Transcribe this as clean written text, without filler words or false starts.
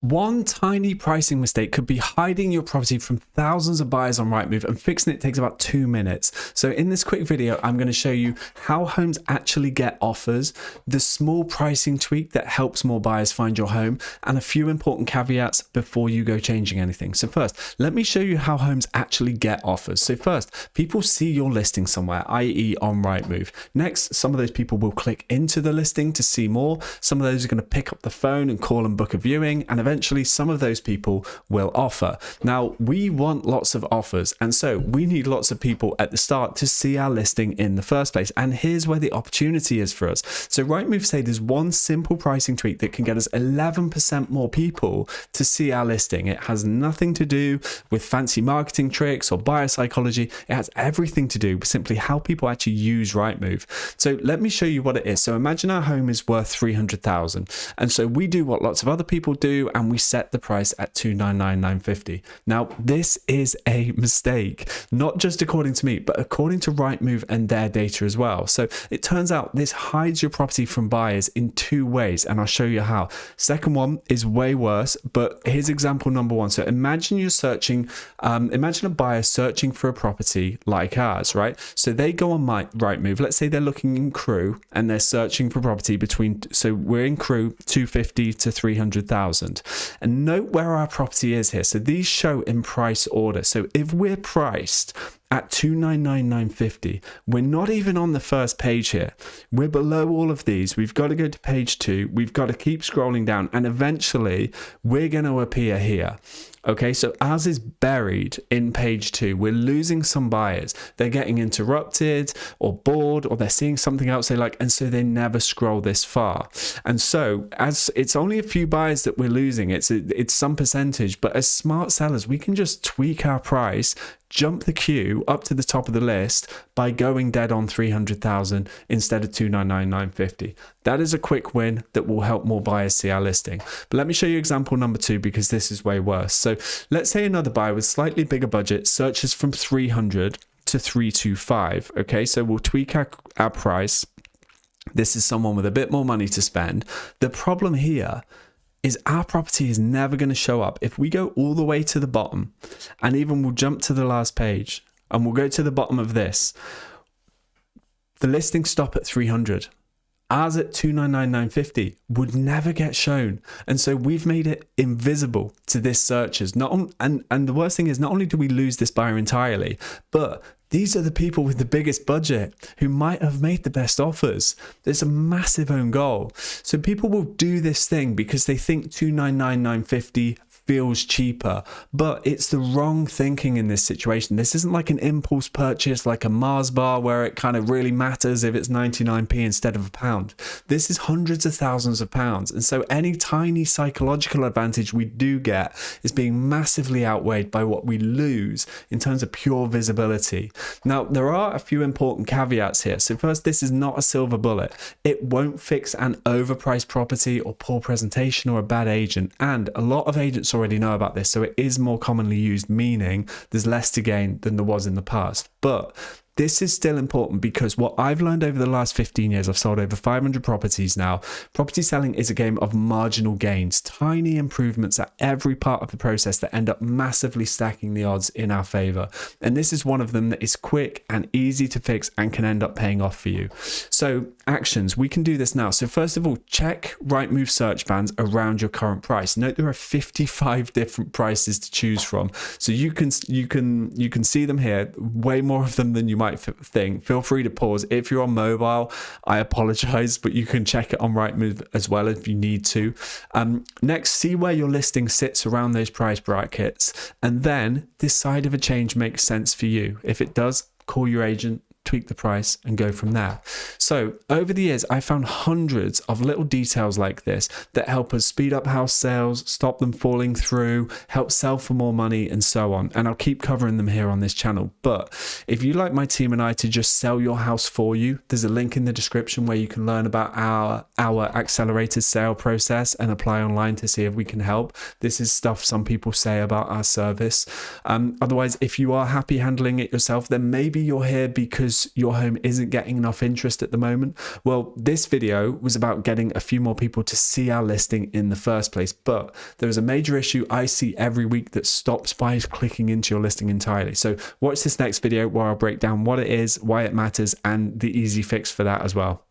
One tiny pricing mistake could be hiding your property from thousands of buyers on Rightmove, and fixing it takes about 2 minutes. So in this quick video, I'm going to show you how homes actually get offers, the small pricing tweak that helps more buyers find your home, and a few important caveats before you go changing anything. So first, let me show you how homes actually get offers. So first, people see your listing somewhere, i.e. on Rightmove. Next, some of those people will click into the listing to see more. Some of those are going to pick up the phone and call and book a viewing, and eventually some of those people will offer. Now, we want lots of offers, and so we need lots of people at the start to see our listing in the first place. And here's where the opportunity is for us. So Rightmove say there's one simple pricing tweak that can get us 11% more people to see our listing. It has nothing to do with fancy marketing tricks or buyer psychology. It has everything to do with simply how people actually use Rightmove. So let me show you what it is. So imagine our home is worth 300,000, and so we do what lots of other people do, and we set the price at 299,950. Now, this is a mistake, not just according to me, but according to Rightmove and their data as well. So it turns out this hides your property from buyers in two ways, and I'll show you how. Second one is way worse, but here's example number one. So imagine you're searching, imagine a buyer searching for a property like ours, right? So they go on Rightmove. Let's say they're looking in Crewe and they're searching for property between, so we're in Crewe, 250 to 300,000. And note where our property is here. So these show in price order. So if we're priced at 299,950, we're not even on the first page here. We're below all of these. We've got to go to page 2. We've got to keep scrolling down, and eventually we're going to appear here. Okay, so ours is buried in page 2. We're losing some buyers. They're getting interrupted or bored, or they're seeing something else they like, and so they never scroll this far. And so as it's only a few buyers that we're losing, it's some percentage, but as smart sellers, we can just tweak our price, jump the queue up to the top of the list by going dead on 300,000 instead of 299,950. That is a quick win that will help more buyers see our listing. But let me show you example number 2, because this is way worse. So let's say another buyer with slightly bigger budget searches from 300 to 325. Okay, so we'll tweak our price. This is someone with a bit more money to spend. The problem here is our property is never going to show up. If we go all the way to the bottom, and even we'll jump to the last page and we'll go to the bottom of this, the listings stop at 300. Ours at 299,950 would never get shown. And so we've made it invisible to this searchers. And the worst thing is, not only do we lose this buyer entirely, but these are the people with the biggest budget who might have made the best offers. There's a massive own goal. So people will do this thing because they think 299,950 feels cheaper, but it's the wrong thinking in this situation. This isn't like an impulse purchase like a Mars bar where it kind of really matters if it's 99p instead of £1. This is hundreds of thousands of pounds, and so any tiny psychological advantage we do get is being massively outweighed by what we lose in terms of pure visibility. Now, there are a few important caveats here. So first, this is not a silver bullet. It won't fix an overpriced property or poor presentation or a bad agent, and a lot of agents already know about this, so it is more commonly used, meaning there's less to gain than there was in the past. But this is still important, because what I've learned over the last 15 years, I've sold over 500 properties now. Property selling is a game of marginal gains, tiny improvements at every part of the process that end up massively stacking the odds in our favor. And this is one of them that is quick and easy to fix and can end up paying off for you. So actions, we can do this now. So first of all, check Rightmove search bands around your current price. Note there are 55 different prices to choose from. So you can see them here, way more of them than you might think. Feel free to pause. If you're on mobile, I apologize, but you can check it on Rightmove as well if you need to. Next, see where your listing sits around those price brackets, and then decide if a change makes sense for you. If it does, call your agent, tweak the price, and go from there. So over the years, I found hundreds of little details like this that help us speed up house sales, stop them falling through, help sell for more money, and so on. And I'll keep covering them here on this channel. But if you'd like my team and I to just sell your house for you, there's a link in the description where you can learn about our accelerated sale process and apply online to see if we can help. This is stuff some people say about our service. Otherwise, if you are happy handling it yourself, then maybe you're here because knows your home isn't getting enough interest at the moment? Well, this video was about getting a few more people to see our listing in the first place, but there is a major issue I see every week that stops buyers clicking into your listing entirely. So watch this next video where I'll break down what it is, why it matters, and the easy fix for that as well.